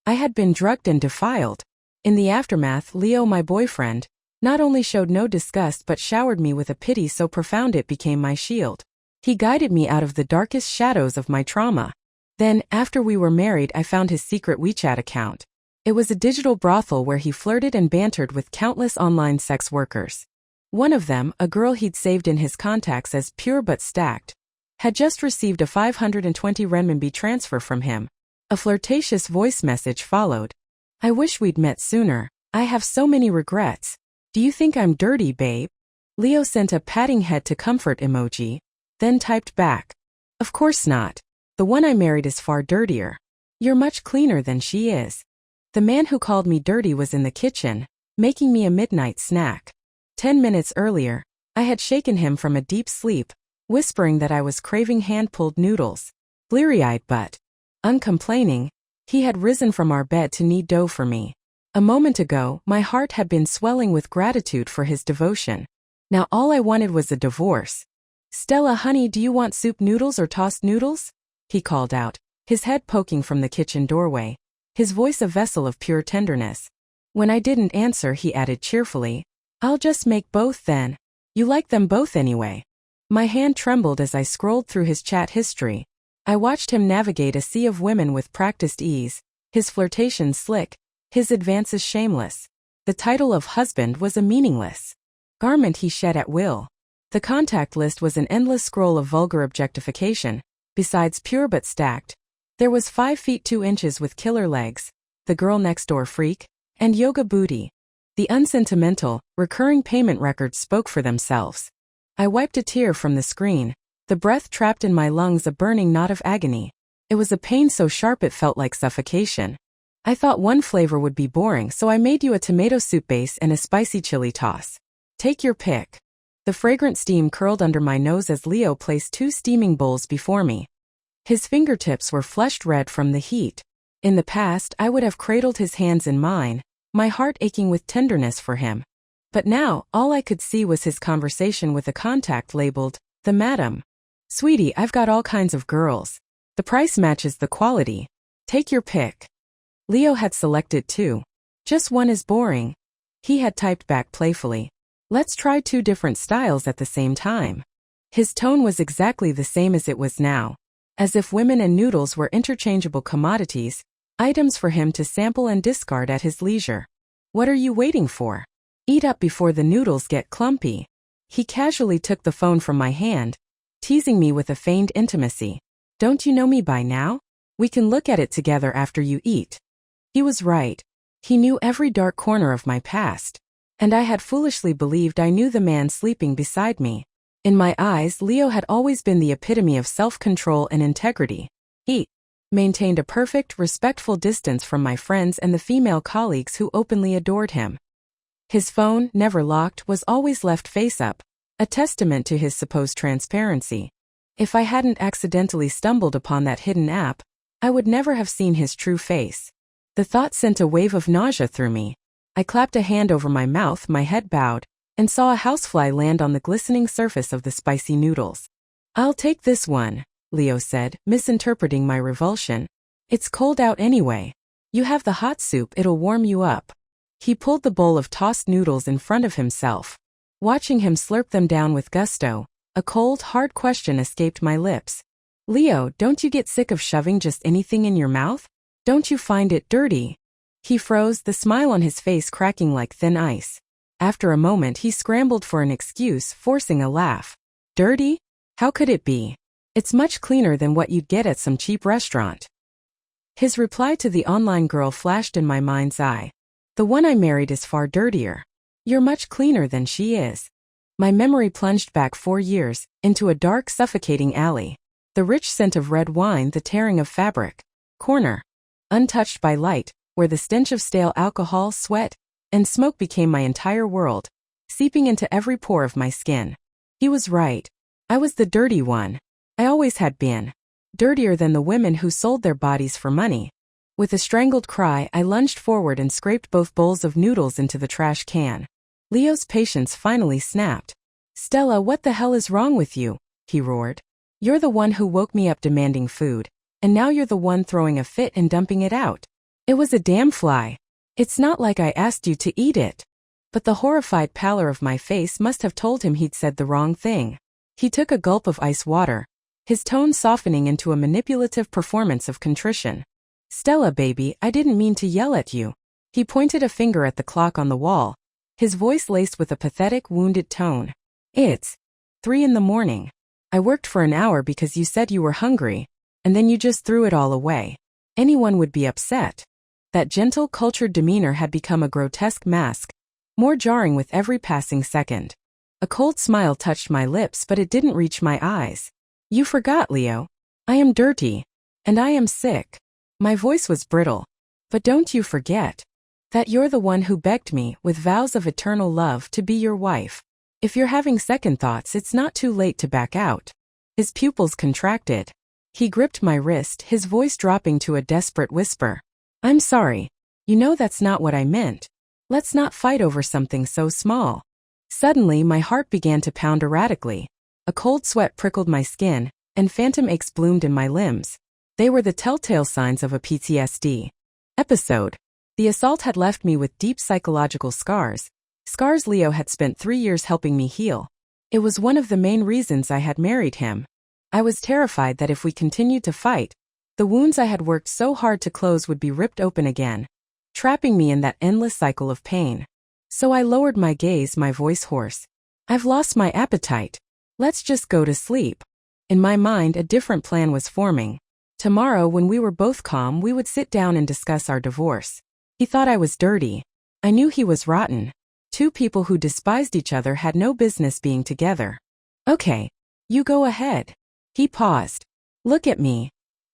I had been drugged and defiled. In the aftermath, Leo, my boyfriend, not only showed no disgust but showered me with a pity so profound it became my shield. He guided me out of the darkest shadows of my trauma. Then, after we were married, I found his secret WeChat account. It was a digital brothel where he flirted and bantered with countless online sex workers. One of them, a girl he'd saved in his contacts as pure but stacked, had just received a 520 renminbi transfer from him. A flirtatious voice message followed. I wish we'd met sooner. I have so many regrets. Do you think I'm dirty, babe? Leo sent a patting head to comfort emoji, then typed back. Of course not. The one I married is far dirtier. You're much cleaner than she is. The man who called me dirty was in the kitchen, making me a midnight snack. 10 minutes earlier, I had shaken him from a deep sleep, whispering that I was craving hand-pulled noodles. Bleary-eyed but uncomplaining, he had risen from our bed to knead dough for me. A moment ago, my heart had been swelling with gratitude for his devotion. Now all I wanted was a divorce. Stella, honey, do you want soup noodles or tossed noodles? He called out, his head poking from the kitchen doorway, his voice a vessel of pure tenderness. When I didn't answer, he added cheerfully, I'll just make both then. You like them both anyway. My hand trembled as I scrolled through his chat history. I watched him navigate a sea of women with practiced ease, his flirtations slick, his advances shameless. The title of husband was a meaningless garment he shed at will. The contact list was an endless scroll of vulgar objectification. Besides pure but stacked, there was 5 feet 2 inches with killer legs, the girl next door freak, and yoga booty. The unsentimental, recurring payment records spoke for themselves. I wiped a tear from the screen, the breath trapped in my lungs a burning knot of agony. It was a pain so sharp it felt like suffocation. I thought one flavor would be boring, so I made you a tomato soup base and a spicy chili toss. Take your pick. The fragrant steam curled under my nose as Leo placed 2 steaming bowls before me. His fingertips were flushed red from the heat. In the past, I would have cradled his hands in mine, my heart aching with tenderness for him. But now, all I could see was his conversation with a contact labeled, the madam. Sweetie, I've got all kinds of girls. The price matches the quality. Take your pick. Leo had selected 2. Just one is boring. He had typed back playfully. Let's try 2 different styles at the same time. His tone was exactly the same as it was now. As if women and noodles were interchangeable commodities, items for him to sample and discard at his leisure. What are you waiting for? Eat up before the noodles get clumpy. He casually took the phone from my hand, teasing me with a feigned intimacy. Don't you know me by now? We can look at it together after you eat. He was right. He knew every dark corner of my past. And I had foolishly believed I knew the man sleeping beside me. In my eyes, Leo had always been the epitome of self-control and integrity. He maintained a perfect, respectful distance from my friends and the female colleagues who openly adored him. His phone, never locked, was always left face up, a testament to his supposed transparency. If I hadn't accidentally stumbled upon that hidden app, I would never have seen his true face. The thought sent a wave of nausea through me. I clapped a hand over my mouth, my head bowed, and saw a housefly land on the glistening surface of the spicy noodles. I'll take this one, Leo said, misinterpreting my revulsion. It's cold out anyway. You have the hot soup, it'll warm you up. He pulled the bowl of tossed noodles in front of himself. Watching him slurp them down with gusto, a cold, hard question escaped my lips. Leo, don't you get sick of shoving just anything in your mouth? Don't you find it dirty? He froze, the smile on his face cracking like thin ice. After a moment he scrambled for an excuse, forcing a laugh. Dirty? How could it be? It's much cleaner than what you'd get at some cheap restaurant. His reply to the online girl flashed in my mind's eye. The one I married is far dirtier. You're much cleaner than she is. My memory plunged back 4 years, into a dark, suffocating alley. The rich scent of red wine, the tearing of fabric. Corner. Untouched by light, where the stench of stale alcohol, sweat, and smoke became my entire world, seeping into every pore of my skin. He was right. I was the dirty one. I always had been. Dirtier than the women who sold their bodies for money. With a strangled cry, I lunged forward and scraped both bowls of noodles into the trash can. Leo's patience finally snapped. Stella, what the hell is wrong with you? He roared. You're the one who woke me up demanding food, and now you're the one throwing a fit and dumping it out. It was a damn fly. It's not like I asked you to eat it. But the horrified pallor of my face must have told him he'd said the wrong thing. He took a gulp of ice water, his tone softening into a manipulative performance of contrition. Stella, baby, I didn't mean to yell at you. He pointed a finger at the clock on the wall, his voice laced with a pathetic, wounded tone. It's 3 in the morning. I worked for an hour because you said you were hungry, and then you just threw it all away. Anyone would be upset. That gentle, cultured demeanor had become a grotesque mask, more jarring with every passing second. A cold smile touched my lips, but it didn't reach my eyes. You forgot, Leo. I am dirty. And I am sick. My voice was brittle. But don't you forget that you're the one who begged me, with vows of eternal love, to be your wife. If you're having second thoughts, it's not too late to back out. His pupils contracted. He gripped my wrist, his voice dropping to a desperate whisper. I'm sorry. You know that's not what I meant. Let's not fight over something so small. Suddenly, my heart began to pound erratically. A cold sweat prickled my skin, and phantom aches bloomed in my limbs. They were the telltale signs of a PTSD episode. The assault had left me with deep psychological scars Leo had spent 3 years helping me heal. It was one of the main reasons I had married him. I was terrified that if we continued to fight, the wounds I had worked so hard to close would be ripped open again, trapping me in that endless cycle of pain. So I lowered my gaze, my voice hoarse. I've lost my appetite. Let's just go to sleep. In my mind, a different plan was forming. Tomorrow, when we were both calm, we would sit down and discuss our divorce. He thought I was dirty. I knew he was rotten. Two people who despised each other had no business being together. Okay, you go ahead. He paused. Look at me.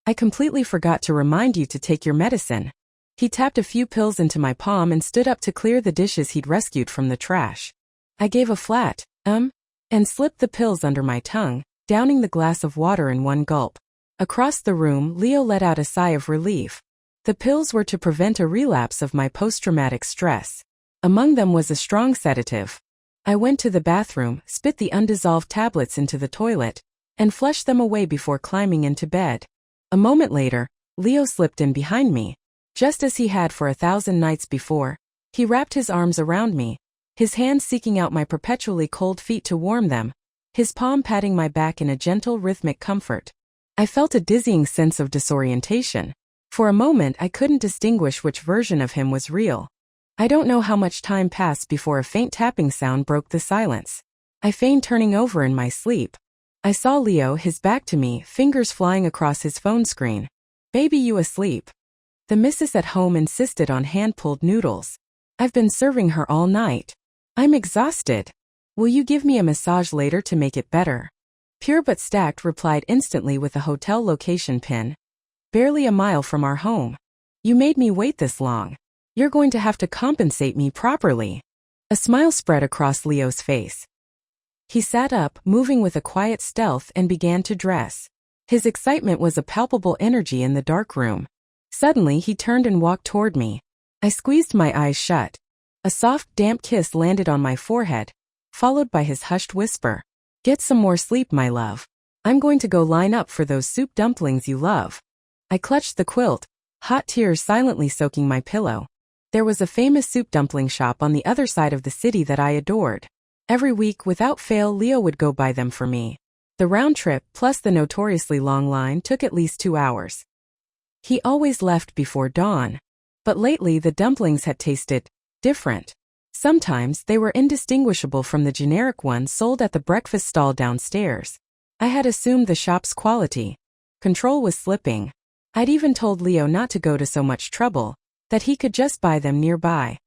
I completely forgot to remind you to take your medicine. He tapped a few pills into my palm and stood up to clear the dishes he'd rescued from the trash. I gave a flat, and slipped the pills under my tongue, downing the glass of water in one gulp. Across the room, Leo let out a sigh of relief. The pills were to prevent a relapse of my post-traumatic stress. Among them was a strong sedative. I went to the bathroom, spit the undissolved tablets into the toilet, and flushed them away before climbing into bed. A moment later, Leo slipped in behind me. Just as he had for 1,000 nights before, he wrapped his arms around me, his hands seeking out my perpetually cold feet to warm them, his palm patting my back in a gentle, rhythmic comfort. I felt a dizzying sense of disorientation. For a moment, I couldn't distinguish which version of him was real. I don't know how much time passed before a faint tapping sound broke the silence. I feigned turning over in my sleep. I saw Leo, his back to me, fingers flying across his phone screen. Baby, you asleep? The missus at home insisted on hand-pulled noodles. I've been serving her all night. I'm exhausted. Will you give me a massage later to make it better? Pure but Stacked replied instantly with a hotel location pin. Barely a mile from our home. You made me wait this long. You're going to have to compensate me properly. A smile spread across Leo's face. He sat up, moving with a quiet stealth, and began to dress. His excitement was a palpable energy in the dark room. Suddenly, he turned and walked toward me. I squeezed my eyes shut. A soft, damp kiss landed on my forehead, followed by his hushed whisper. Get some more sleep, my love. I'm going to go line up for those soup dumplings you love. I clutched the quilt, hot tears silently soaking my pillow. There was a famous soup dumpling shop on the other side of the city that I adored. Every week, without fail, Leo would go buy them for me. The round trip, plus the notoriously long line, took at least 2 hours. He always left before dawn. But lately the dumplings had tasted different. Sometimes they were indistinguishable from the generic ones sold at the breakfast stall downstairs. I had assumed the shop's quality. Control was slipping. I'd even told Leo not to go to so much trouble, that he could just buy them nearby.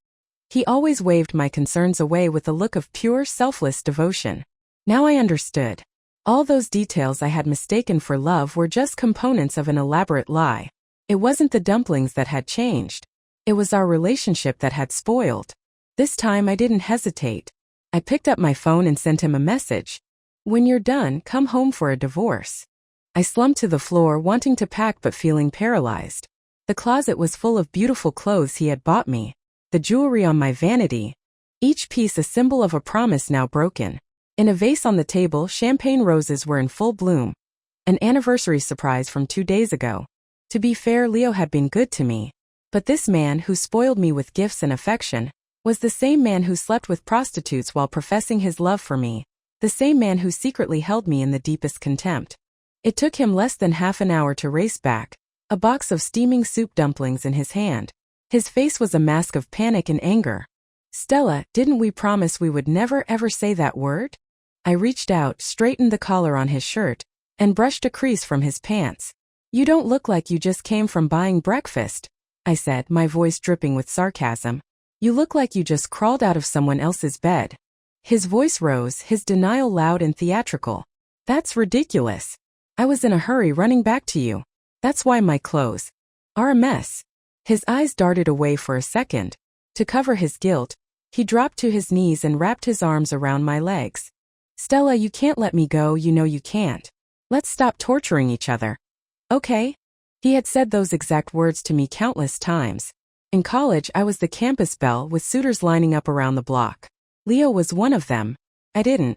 He always waved my concerns away with a look of pure, selfless devotion. Now I understood. All those details I had mistaken for love were just components of an elaborate lie. It wasn't the dumplings that had changed. It was our relationship that had spoiled. This time I didn't hesitate. I picked up my phone and sent him a message. When you're done, come home for a divorce. I slumped to the floor, wanting to pack but feeling paralyzed. The closet was full of beautiful clothes he had bought me. The jewelry on my vanity. Each piece a symbol of a promise now broken. In a vase on the table, champagne roses were in full bloom. An anniversary surprise from 2 days ago. To be fair, Leo had been good to me. But this man who spoiled me with gifts and affection was the same man who slept with prostitutes while professing his love for me, the same man who secretly held me in the deepest contempt. It took him less than half an hour to race back, a box of steaming soup dumplings in his hand. His face was a mask of panic and anger. "Stella, didn't we promise we would never ever say that word?" I reached out, straightened the collar on his shirt, and brushed a crease from his pants. "You don't look like you just came from buying breakfast," I said, my voice dripping with sarcasm. "You look like you just crawled out of someone else's bed." His voice rose, his denial loud and theatrical. "That's ridiculous. I was in a hurry running back to you. That's why my clothes are a mess." His eyes darted away for a second. To cover his guilt, he dropped to his knees and wrapped his arms around my legs. "Stella, you can't let me go, you know you can't. Let's stop torturing each other. Okay?" He had said those exact words to me countless times. In college, I was the campus belle with suitors lining up around the block. Leo was one of them. I didn't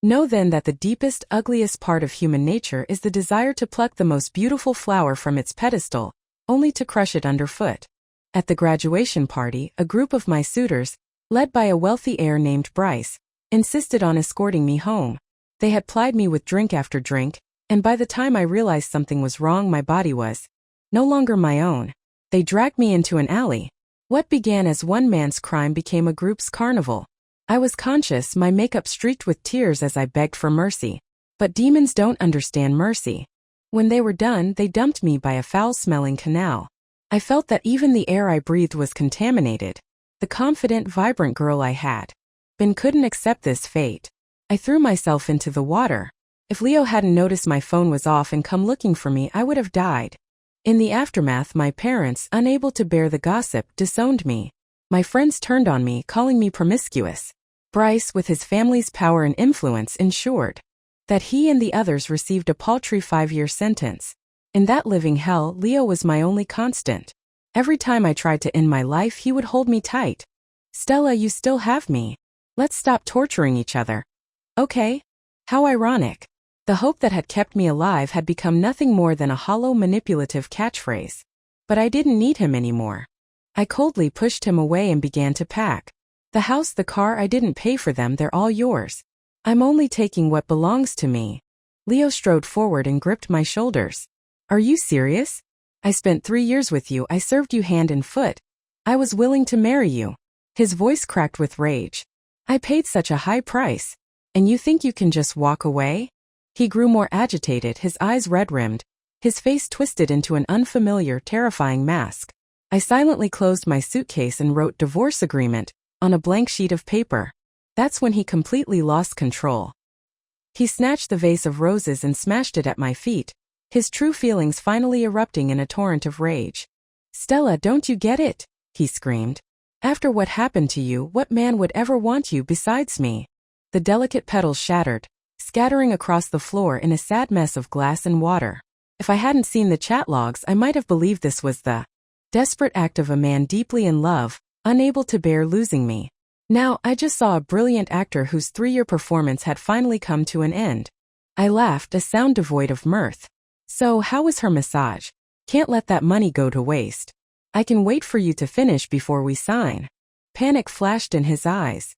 know then that the deepest, ugliest part of human nature is the desire to pluck the most beautiful flower from its pedestal, only to crush it underfoot. At the graduation party, a group of my suitors, led by a wealthy heir named Bryce, insisted on escorting me home. They had plied me with drink after drink, and by the time I realized something was wrong, my body was no longer my own. They dragged me into an alley. What began as one man's crime became a group's carnival. I was conscious, my makeup streaked with tears as I begged for mercy. But demons don't understand mercy. When they were done, they dumped me by a foul-smelling canal. I felt that even the air I breathed was contaminated. The confident, vibrant girl I had been couldn't accept this fate. I threw myself into the water. If Leo hadn't noticed my phone was off and come looking for me, I would have died. In the aftermath, my parents, unable to bear the gossip, disowned me. My friends turned on me, calling me promiscuous. Bryce, with his family's power and influence, ensured that he and the others received a paltry 5-year sentence. In that living hell, Leo was my only constant. Every time I tried to end my life, he would hold me tight. "Stella, you still have me. Let's stop torturing each other. Okay?" How ironic. The hope that had kept me alive had become nothing more than a hollow, manipulative catchphrase. But I didn't need him anymore. I coldly pushed him away and began to pack. "The house, the car, I didn't pay for them, they're all yours. I'm only taking what belongs to me." Leo strode forward and gripped my shoulders. "Are you serious? I spent 3 years with you, I served you hand and foot. I was willing to marry you." His voice cracked with rage. "I paid such a high price. And you think you can just walk away?" He grew more agitated, his eyes red-rimmed, his face twisted into an unfamiliar, terrifying mask. I silently closed my suitcase and wrote "divorce agreement" on a blank sheet of paper. That's when he completely lost control. He snatched the vase of roses and smashed it at my feet, his true feelings finally erupting in a torrent of rage. "Stella, don't you get it?" he screamed. "After what happened to you, what man would ever want you besides me?" The delicate petals shattered, scattering across the floor in a sad mess of glass and water. If I hadn't seen the chat logs, I might have believed this was the desperate act of a man deeply in love, unable to bear losing me. Now, I just saw a brilliant actor whose 3-year performance had finally come to an end. I laughed, a sound devoid of mirth. "So, how was her massage? Can't let that money go to waste. I can wait for you to finish before we sign." Panic flashed in his eyes.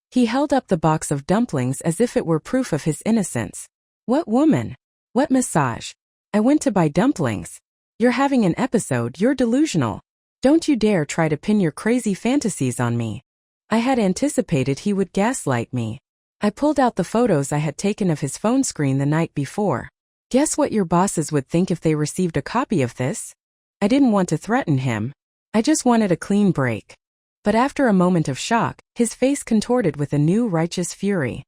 He held up the box of dumplings as if it were proof of his innocence. "What woman? What massage? I went to buy dumplings. You're having an episode, you're delusional. Don't you dare try to pin your crazy fantasies on me." I had anticipated he would gaslight me. I pulled out the photos I had taken of his phone screen the night before. "Guess what your bosses would think if they received a copy of this?" I didn't want to threaten him. I just wanted a clean break. But after a moment of shock, his face contorted with a new righteous fury.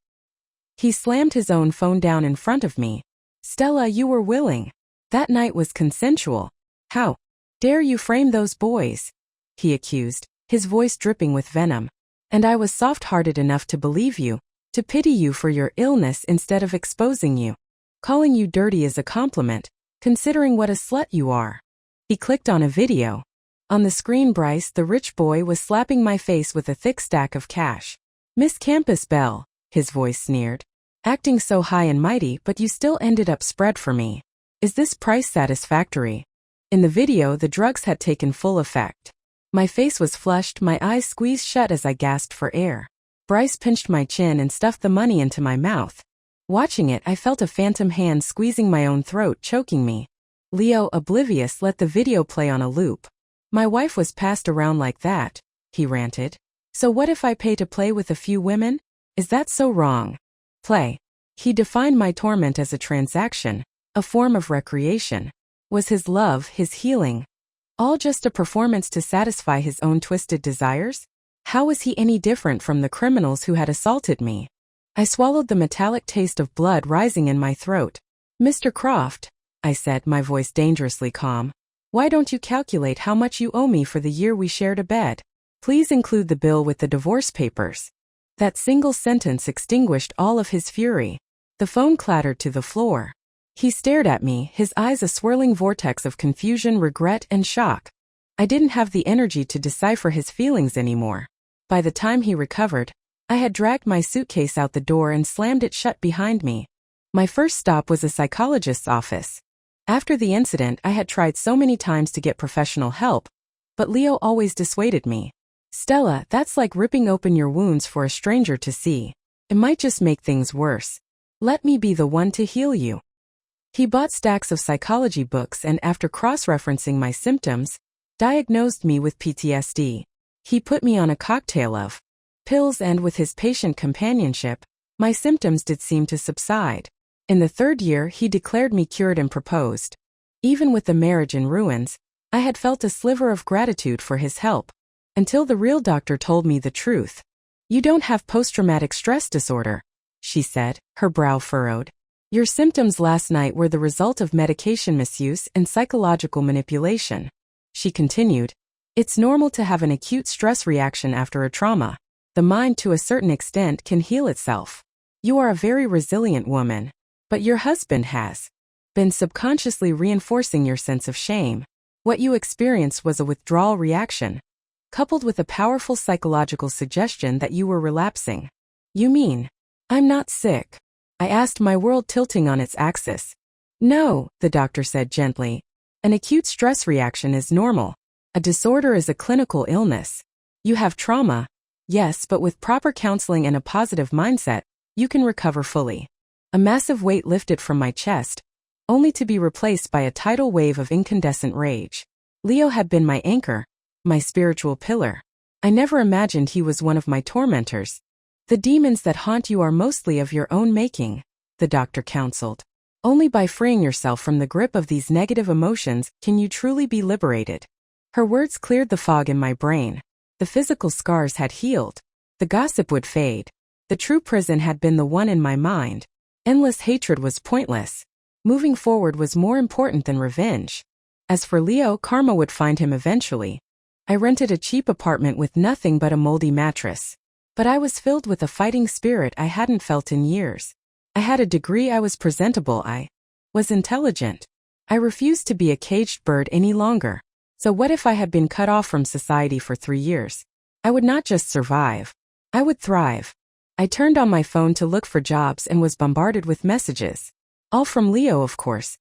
He slammed his own phone down in front of me. "Stella, you were willing. That night was consensual. How dare you frame those boys?" he accused, his voice dripping with venom. "And I was soft-hearted enough to believe you, to pity you for your illness instead of exposing you. Calling you dirty is a compliment, considering what a slut you are." He clicked on a video. On the screen, Bryce, the rich boy, was slapping my face with a thick stack of cash. "Miss Campus Belle," his voice sneered. "Acting so high and mighty, but you still ended up spread for me. Is this price satisfactory?" In the video, the drugs had taken full effect. My face was flushed, my eyes squeezed shut as I gasped for air. Bryce pinched my chin and stuffed the money into my mouth. Watching it, I felt a phantom hand squeezing my own throat, choking me. Leo, oblivious, let the video play on a loop. My wife was passed around like that, he ranted. So what if I pay to play with a few women? Is that so wrong? Play. He defined my torment as a transaction, a form of recreation. Was his love, his healing, all just a performance to satisfy his own twisted desires? How was he any different from the criminals who had assaulted me? I swallowed the metallic taste of blood rising in my throat. Mr. Croft, I said, my voice dangerously calm. Why don't you calculate how much you owe me for the year we shared a bed? Please include the bill with the divorce papers. That single sentence extinguished all of his fury. The phone clattered to the floor. He stared at me, his eyes a swirling vortex of confusion, regret, and shock. I didn't have the energy to decipher his feelings anymore. By the time he recovered, I had dragged my suitcase out the door and slammed it shut behind me. My first stop was a psychologist's office. After the incident, I had tried so many times to get professional help, but Leo always dissuaded me. Stella, that's like ripping open your wounds for a stranger to see. It might just make things worse. Let me be the one to heal you. He bought stacks of psychology books and, after cross-referencing my symptoms, diagnosed me with PTSD. He put me on a cocktail of pills, and with his patient companionship, my symptoms did seem to subside. In the third year, he declared me cured and proposed. Even with the marriage in ruins, I had felt a sliver of gratitude for his help. Until the real doctor told me the truth. You don't have post-traumatic stress disorder, she said, her brow furrowed. Your symptoms last night were the result of medication misuse and psychological manipulation. She continued, it's normal to have an acute stress reaction after a trauma. The mind, to a certain extent, can heal itself. You are a very resilient woman, but your husband has been subconsciously reinforcing your sense of shame. What you experienced was a withdrawal reaction, coupled with a powerful psychological suggestion that you were relapsing. You mean, I'm not sick? I asked, my world tilting on its axis. No, the doctor said gently. An acute stress reaction is normal. A disorder is a clinical illness. You have trauma, yes, but with proper counseling and a positive mindset, you can recover fully. A massive weight lifted from my chest, only to be replaced by a tidal wave of incandescent rage. Leo had been my anchor, my spiritual pillar. I never imagined he was one of my tormentors. The demons that haunt you are mostly of your own making, the doctor counseled. Only by freeing yourself from the grip of these negative emotions can you truly be liberated. Her words cleared the fog in my brain. The physical scars had healed. The gossip would fade. The true prison had been the one in my mind. Endless hatred was pointless. Moving forward was more important than revenge. As for Leo, karma would find him eventually. I rented a cheap apartment with nothing but a moldy mattress. But I was filled with a fighting spirit I hadn't felt in years. I had a degree, I was presentable, I was intelligent. I refused to be a caged bird any longer. So what if I had been cut off from society for 3 years? I would not just survive. I would thrive. I turned on my phone to look for jobs and was bombarded with messages. All from Leo, of course.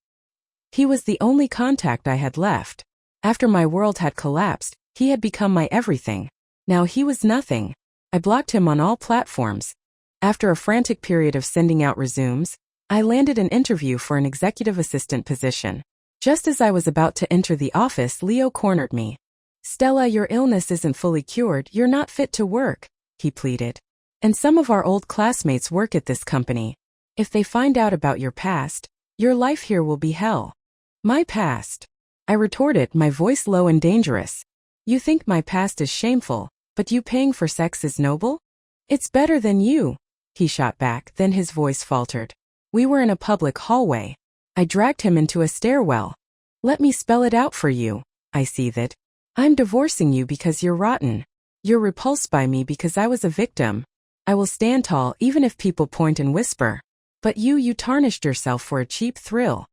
He was the only contact I had left. After my world had collapsed, he had become my everything. Now he was nothing. I blocked him on all platforms. After a frantic period of sending out resumes, I landed an interview for an executive assistant position. Just as I was about to enter the office, Leo cornered me. Stella, your illness isn't fully cured, you're not fit to work, he pleaded. And some of our old classmates work at this company. If they find out about your past, your life here will be hell. My past? I retorted, my voice low and dangerous. You think my past is shameful, but you paying for sex is noble? It's better than you, he shot back, then his voice faltered. We were in a public hallway. I dragged him into a stairwell. Let me spell it out for you, I seethed. I'm divorcing you because you're rotten. You're repulsed by me because I was a victim. I will stand tall even if people point and whisper. But you tarnished yourself for a cheap thrill.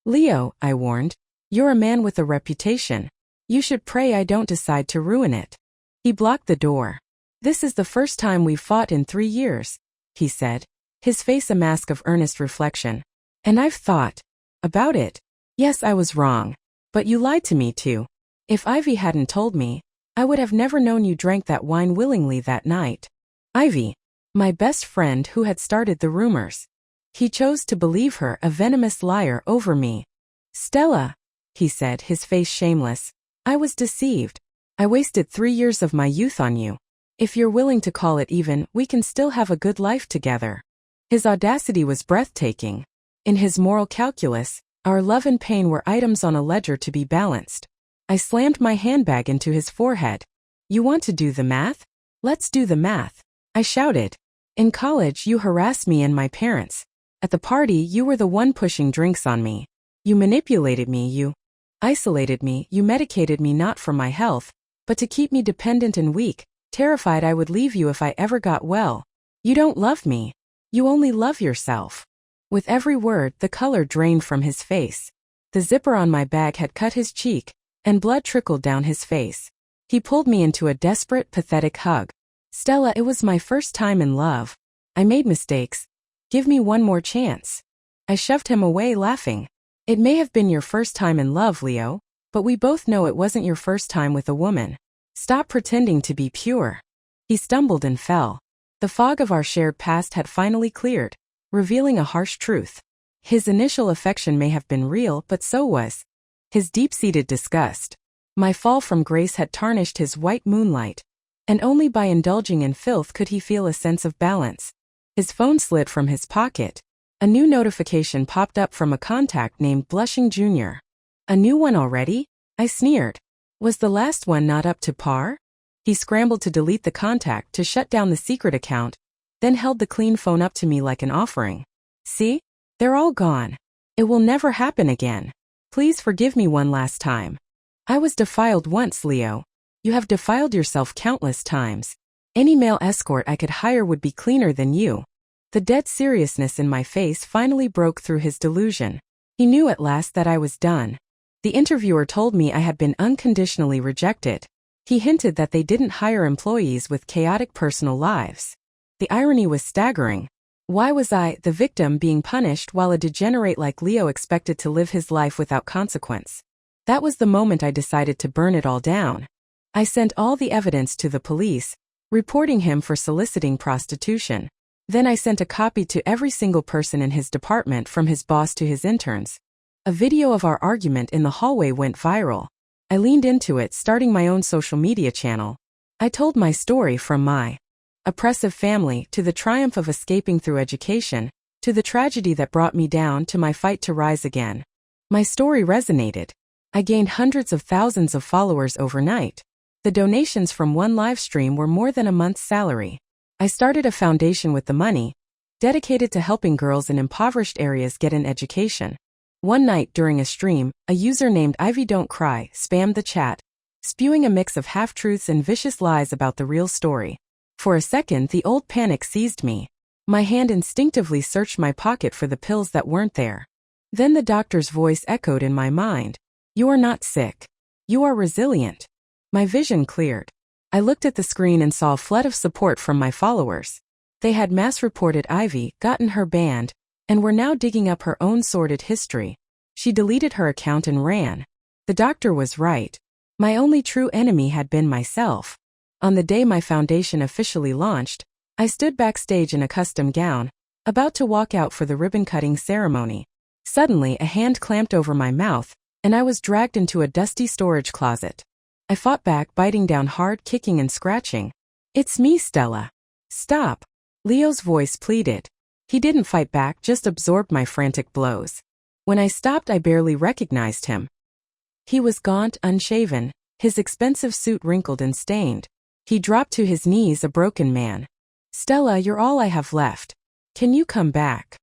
Leo, I warned, you're a man with a reputation. You should pray I don't decide to ruin it. He blocked the door. This is the first time we've fought in 3 years, he said, his face a mask of earnest reflection. And I've thought about it. Yes, I was wrong. But you lied to me too. If Ivy hadn't told me, I would have never known you drank that wine willingly that night. Ivy, my best friend who had started the rumors. He chose to believe her, a venomous liar, over me. Stella, he said, his face shameless. I was deceived. I wasted 3 years of my youth on you. If you're willing to call it even, we can still have a good life together. His audacity was breathtaking. In his moral calculus, our love and pain were items on a ledger to be balanced. I slammed my handbag into his forehead. You want to do the math? Let's do the math, I shouted. In college, you harassed me and my parents. At the party, you were the one pushing drinks on me. You manipulated me, you isolated me, you medicated me not for my health, but to keep me dependent and weak, terrified I would leave you if I ever got well. You don't love me. You only love yourself. With every word, the color drained from his face. The zipper on my bag had cut his cheek, and blood trickled down his face. He pulled me into a desperate, pathetic hug. Stella, it was my first time in love. I made mistakes. Give me one more chance. I shoved him away, laughing. It may have been your first time in love, Leo, but we both know it wasn't your first time with a woman. Stop pretending to be pure. He stumbled and fell. The fog of our shared past had finally cleared, revealing a harsh truth. His initial affection may have been real, but so was his deep-seated disgust. My fall from grace had tarnished his white moonlight, and only by indulging in filth could he feel a sense of balance. His phone slid from his pocket. A new notification popped up from a contact named Blushing Jr. A new one already? I sneered. Was the last one not up to par? He scrambled to delete the contact to shut down the secret account, then held the clean phone up to me like an offering. See? They're all gone. It will never happen again. Please forgive me one last time. I was defiled once, Leo. You have defiled yourself countless times. Any male escort I could hire would be cleaner than you. The dead seriousness in my face finally broke through his delusion. He knew at last that I was done. The interviewer told me I had been unconditionally rejected. He hinted that they didn't hire employees with chaotic personal lives. The irony was staggering. Why was I, the victim, being punished while a degenerate like Leo expected to live his life without consequence? That was the moment I decided to burn it all down. I sent all the evidence to the police, reporting him for soliciting prostitution. Then I sent a copy to every single person in his department, from his boss to his interns. A video of our argument in the hallway went viral. I leaned into it, starting my own social media channel. I told my story, from my oppressive family to the triumph of escaping through education, to the tragedy that brought me down, to my fight to rise again. My story resonated. I gained hundreds of thousands of followers overnight. The donations from one live stream were more than a month's salary. I started a foundation with the money, dedicated to helping girls in impoverished areas get an education. One night during a stream, a user named Ivy Don't Cry spammed the chat, spewing a mix of half-truths and vicious lies about the real story. For a second, the old panic seized me. My hand instinctively searched my pocket for the pills that weren't there. Then the doctor's voice echoed in my mind. You are not sick. You are resilient. My vision cleared. I looked at the screen and saw a flood of support from my followers. They had mass-reported Ivy, gotten her banned, and were now digging up her own sordid history. She deleted her account and ran. The doctor was right. My only true enemy had been myself. On the day my foundation officially launched, I stood backstage in a custom gown, about to walk out for the ribbon-cutting ceremony. Suddenly, a hand clamped over my mouth, and I was dragged into a dusty storage closet. I fought back, biting down hard, kicking and scratching. It's me, Stella. Stop. Leo's voice pleaded. He didn't fight back, just absorbed my frantic blows. When I stopped, I barely recognized him. He was gaunt, unshaven, his expensive suit wrinkled and stained. He dropped to his knees, a broken man. Stella, you're all I have left. Can you come back?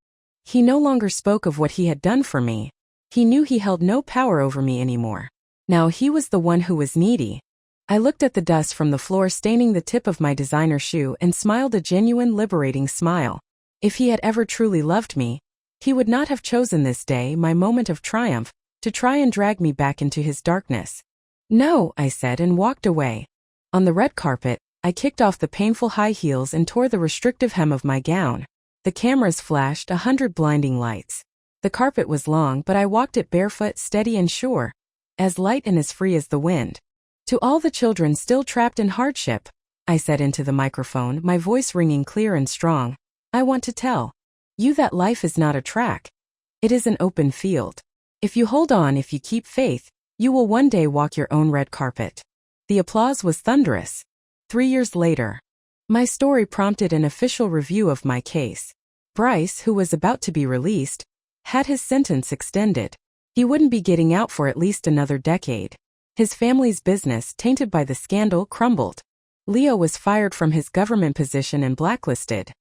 He no longer spoke of what he had done for me. He knew he held no power over me anymore. Now he was the one who was needy. I looked at the dust from the floor staining the tip of my designer shoe and smiled a genuine, liberating smile. If he had ever truly loved me, he would not have chosen this day, my moment of triumph, to try and drag me back into his darkness. No, I said and walked away. On the red carpet, I kicked off the painful high heels and tore the restrictive hem of my gown. The cameras flashed 100 blinding lights. The carpet was long, but I walked it barefoot, steady and sure. as light and as free as the wind. To all the children still trapped in hardship, I said into the microphone, my voice ringing clear and strong, I want to tell you that life is not a track. It is an open field. If you hold on, if you keep faith, you will one day walk your own red carpet. The applause was thunderous. 3 years later, my story prompted an official review of my case. Bryce, who was about to be released, had his sentence extended. He wouldn't be getting out for at least another decade. His family's business, tainted by the scandal, crumbled. Leo was fired from his government position and blacklisted.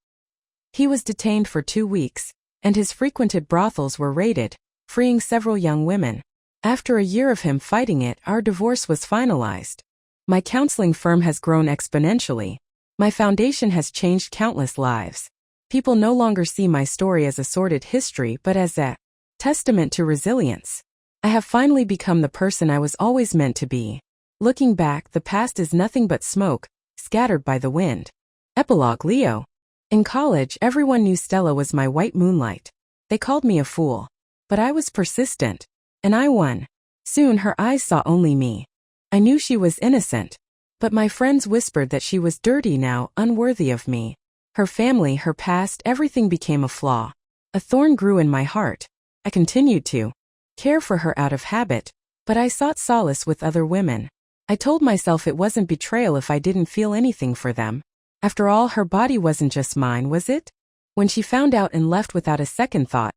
He was detained for 2 weeks, and his frequented brothels were raided, freeing several young women. After a year of him fighting it, our divorce was finalized. My counseling firm has grown exponentially. My foundation has changed countless lives. People no longer see my story as a sordid history but as a testament to resilience. I have finally become the person I was always meant to be. Looking back, the past is nothing but smoke, scattered by the wind. Epilogue. Leo. In college, everyone knew Stella was my white moonlight. They called me a fool. But I was persistent. And I won. Soon her eyes saw only me. I knew she was innocent. But my friends whispered that she was dirty now, unworthy of me. Her family, her past, everything became a flaw. A thorn grew in my heart. I continued to care for her out of habit, but I sought solace with other women. I told myself it wasn't betrayal if I didn't feel anything for them. After all, her body wasn't just mine, was it? When she found out and left without a second thought,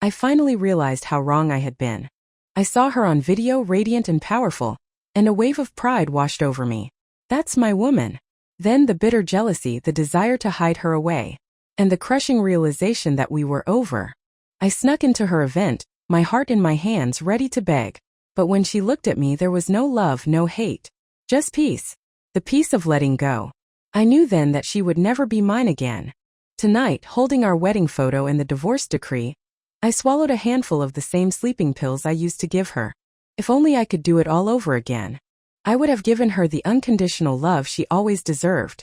I finally realized how wrong I had been. I saw her on video, radiant and powerful, and a wave of pride washed over me. That's my woman. Then the bitter jealousy, the desire to hide her away, and the crushing realization that we were over. I snuck into her event, my heart in my hands, ready to beg. But when she looked at me, there was no love, no hate. Just peace. The peace of letting go. I knew then that she would never be mine again. Tonight, holding our wedding photo and the divorce decree, I swallowed a handful of the same sleeping pills I used to give her. If only I could do it all over again. I would have given her the unconditional love she always deserved.